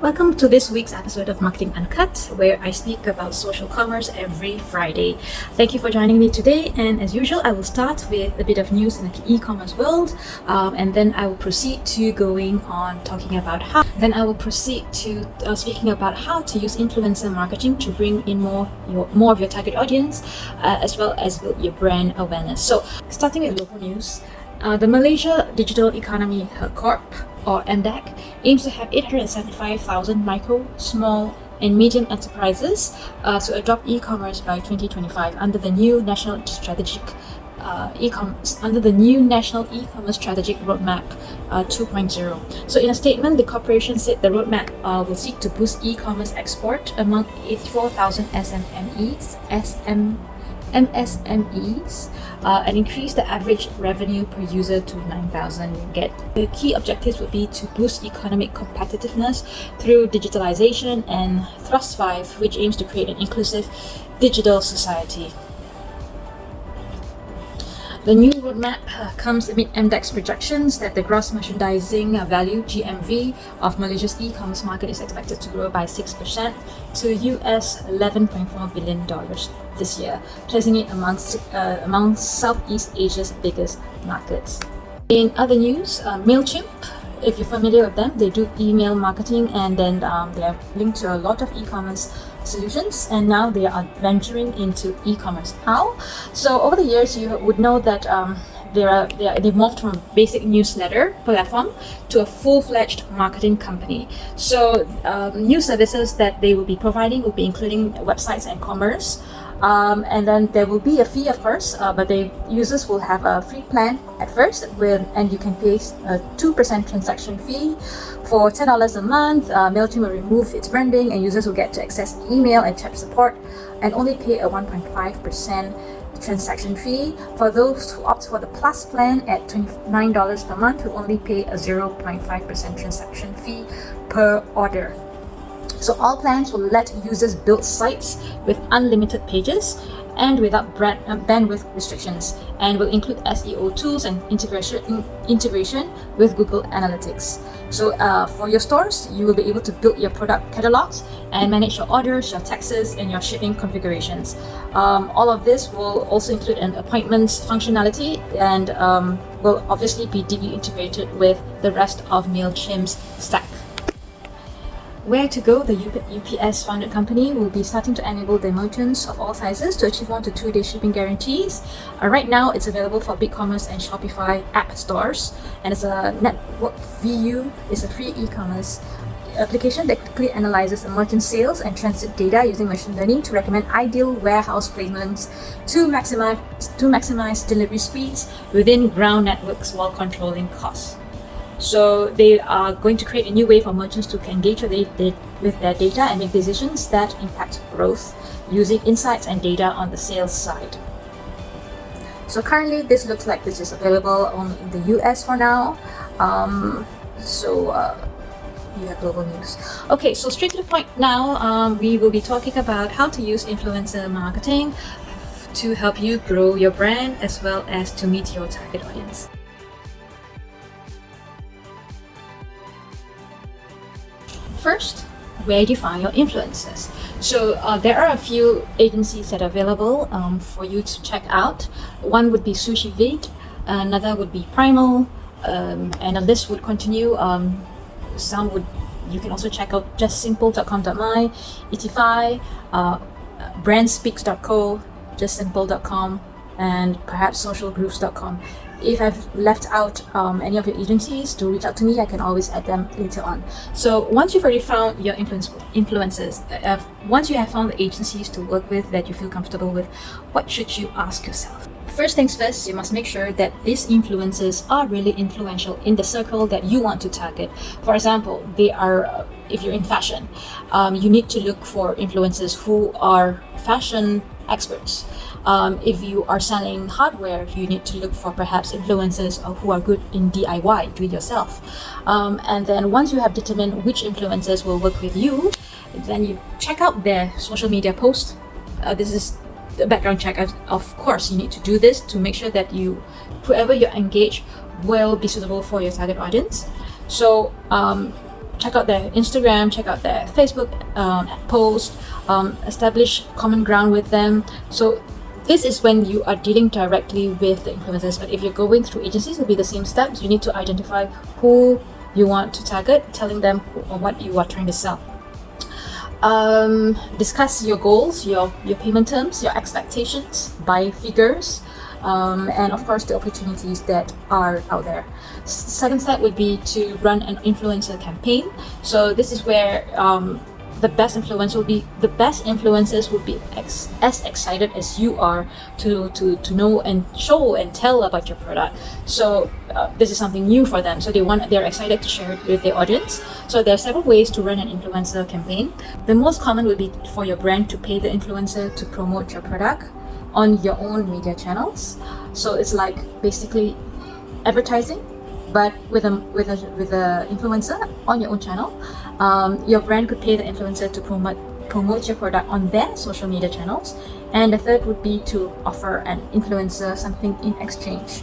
Welcome to this week's episode of Marketing Uncut, where I speak about social commerce every Friday. Thank you for joining me today, and as usual, I will start with a bit of news in the e-commerce world, and then I will proceed to going on talking about how. Then I will proceed to speaking about how to use influencer marketing to bring in more of your target audience, as well as build your brand awareness. So, starting with local news. The Malaysia Digital Economy Corp, or MDEC, aims to have 875,000 micro, small, and medium enterprises to adopt e-commerce by 2025 under the new national strategic e-commerce strategic roadmap 2.0. So in a statement, the corporation said the roadmap will seek to boost e-commerce export among 84,000 MSMEs and increase the average revenue per user to 9,000 ringgit. The key objectives would be to boost economic competitiveness through digitalization and Thrust 5, which aims to create an inclusive digital society. The new roadmap comes amid MDEC's projections that the gross merchandising value (GMV) of Malaysia's e-commerce market is expected to grow by 6% to US $11.4 billion this year, placing it among Southeast Asia's biggest markets. In other news, MailChimp, if you're familiar with them, they do email marketing, and then they are linked to a lot of e-commerce solutions, and now they are venturing into e-commerce. How? So over the years, you would know that they morphed from a basic newsletter platform to a full-fledged marketing company. So new services that they will be providing will be including websites and commerce. And then there will be a fee, of course, but the users will have a free plan at first, and you can pay a 2% transaction fee. For $10 a month, MailChimp will remove its branding, and users will get to access email and chat support and only pay a 1.5% transaction fee. For those who opt for the Plus plan at $29 per month, will only pay a 0.5% transaction fee per order. So all plans will let users build sites with unlimited pages and without bandwidth restrictions, and will include SEO tools and integration with Google Analytics. So for your stores, you will be able to build your product catalogs and manage your orders, your taxes, and your shipping configurations. All of this will also include an appointments functionality, and will obviously be deeply integrated with the rest of MailChimp's stack. Where to Go, the UPS founded company, will be starting to enable their merchants of all sizes to achieve 1 to 2 day shipping guarantees. Right now, it's available for BigCommerce and Shopify app stores, and it's a Network VU. It's a free e-commerce application that quickly analyzes a merchant's sales and transit data using machine learning to recommend ideal warehouse placements to maximize delivery speeds within ground networks while controlling costs. So they are going to create a new way for merchants to engage with their data and make decisions that impact growth using insights and data on the sales side. So currently, this looks like this is available only in the US for now. You have global news. Okay, so straight to the point now, we will be talking about how to use influencer marketing to help you grow your brand as well as to meet your target audience. First, where do you find your influencers? So there are a few agencies that are available for you to check out. One would be Sushi Vid, another would be Primal, and the list would continue. You can also check out justsimple.com.my, Etify, brandspeaks.co, justsimple.com, and perhaps socialgrooves.com. If I've left out any of your agencies, do reach out to me. I can always add them later on. So once you've already found your influencers, once you have found the agencies to work with that you feel comfortable with, what should you ask yourself? First things first, you must make sure that these influencers are really influential in the circle that you want to target. For example, they are, if you're in fashion, you need to look for influencers who are fashion experts. If you are selling hardware, you need to look for perhaps influencers who are good in DIY, do it yourself. And then once you have determined which influencers will work with you, then you check out their social media posts. This is the background check. Of course, you need to do this to make sure that whoever you engage will be suitable for your target audience. So check out their Instagram, check out their Facebook post, establish common ground with them. So this is when you are dealing directly with the influencers. But if you're going through agencies, it'll be the same steps. You need to identify who you want to target, telling them what you are trying to sell. Discuss your goals, your payment terms, your expectations by figures, and of course the opportunities that are out there. Second step would be to run an influencer campaign. So this is where the best influencers will be as excited as you are to know and show and tell about your product. So this is something new for them. So they're excited to share it with their audience. So there are several ways to run an influencer campaign. The most common would be for your brand to pay the influencer to promote your product on your own media channels. So it's like basically advertising, but with a influencer on your own channel. Your brand could pay the influencer to promote your product on their social media channels. And the third would be to offer an influencer something in exchange.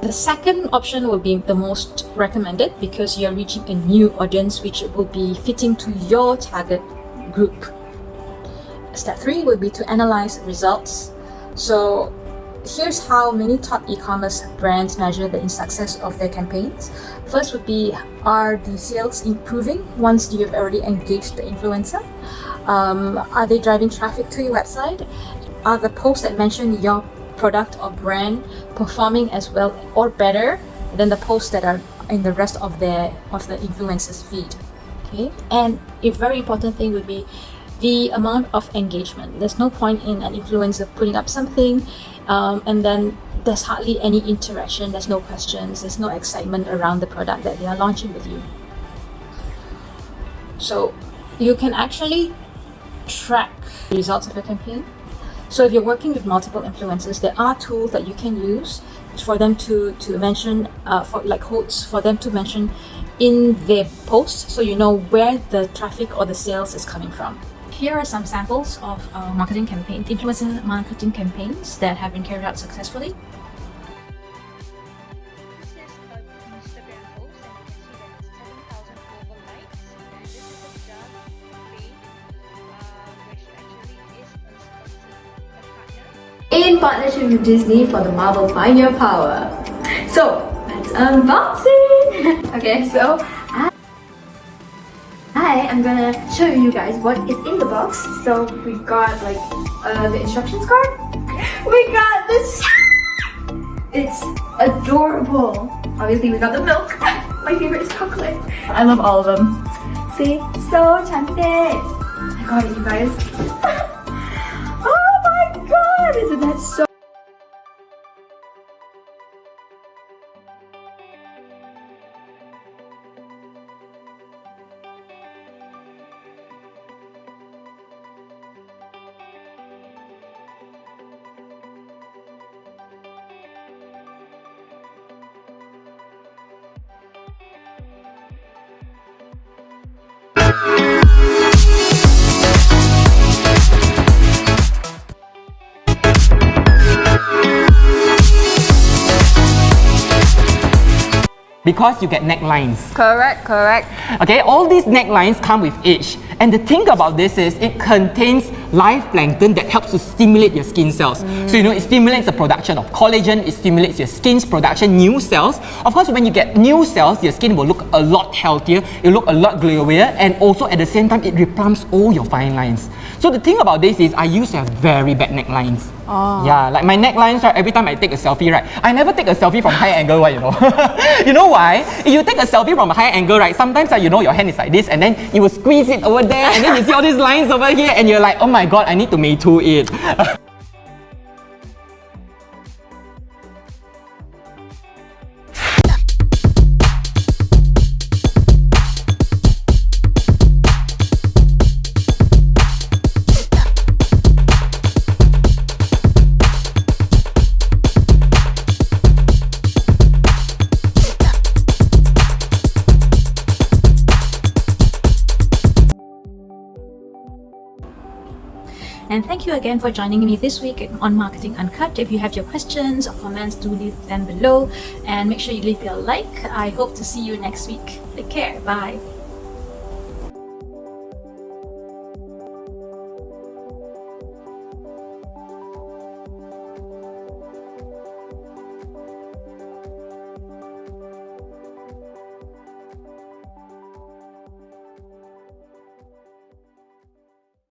The second option will be the most recommended because you're reaching a new audience which will be fitting to your target group. Step 3 would be to analyze results. So here's how many top e-commerce brands measure the success of their campaigns. First would be, are the sales improving once you've already engaged the influencer? Are they driving traffic to your website? Are the posts that mention your product or brand performing as well or better than the posts that are in the rest of the influencer's feed? Okay, and a very important thing would be the amount of engagement. There's no point in an influencer putting up something and then there's hardly any interaction, there's no questions, there's no excitement around the product that they are launching with you. So you can actually track the results of your campaign. So if you're working with multiple influencers, there are tools that you can use for them to mention, for them to mention in their post, so you know where the traffic or the sales is coming from. Here are some samples of marketing campaigns, influencer marketing campaigns that have been carried out successfully. This is an Instagram post, and you can see that it's 7,000 global likes. And this is a job page, which actually is a partner. In partnership with Disney for the Marvel Find Your Power. So let's unbox it. Okay, so I'm gonna show you guys what is in the box. So we got like the instructions card. We got this. It's adorable. Obviously we got the milk. My favorite is chocolate. I love all of them. See, so chantik. I got it, you guys. Oh my god, isn't that so? Because you get necklines. Correct. Okay, all these necklines come with age. And the thing about this is it contains live plankton that helps to stimulate your skin cells. So it stimulates the production of collagen, it stimulates your skin's production, new cells. Of course, when you get new cells, your skin will look a lot healthier, it will look a lot glowier, and also at the same time, it replumps all your fine lines. So the thing about this is I used to have very bad necklines. Yeah, like my necklines, right, every time I take a selfie, right, I never take a selfie from high angle, right, you know. You know why? If you take a selfie from a high angle, right, sometimes your hand is like this, and then you will squeeze it over there, and then you see all these lines over here, and you're like, oh my god, I need to Meitu it. And thank you again for joining me this week on Marketing Uncut. If you have your questions or comments, do leave them below and make sure you leave your like. I hope to see you next week. Take care. Bye.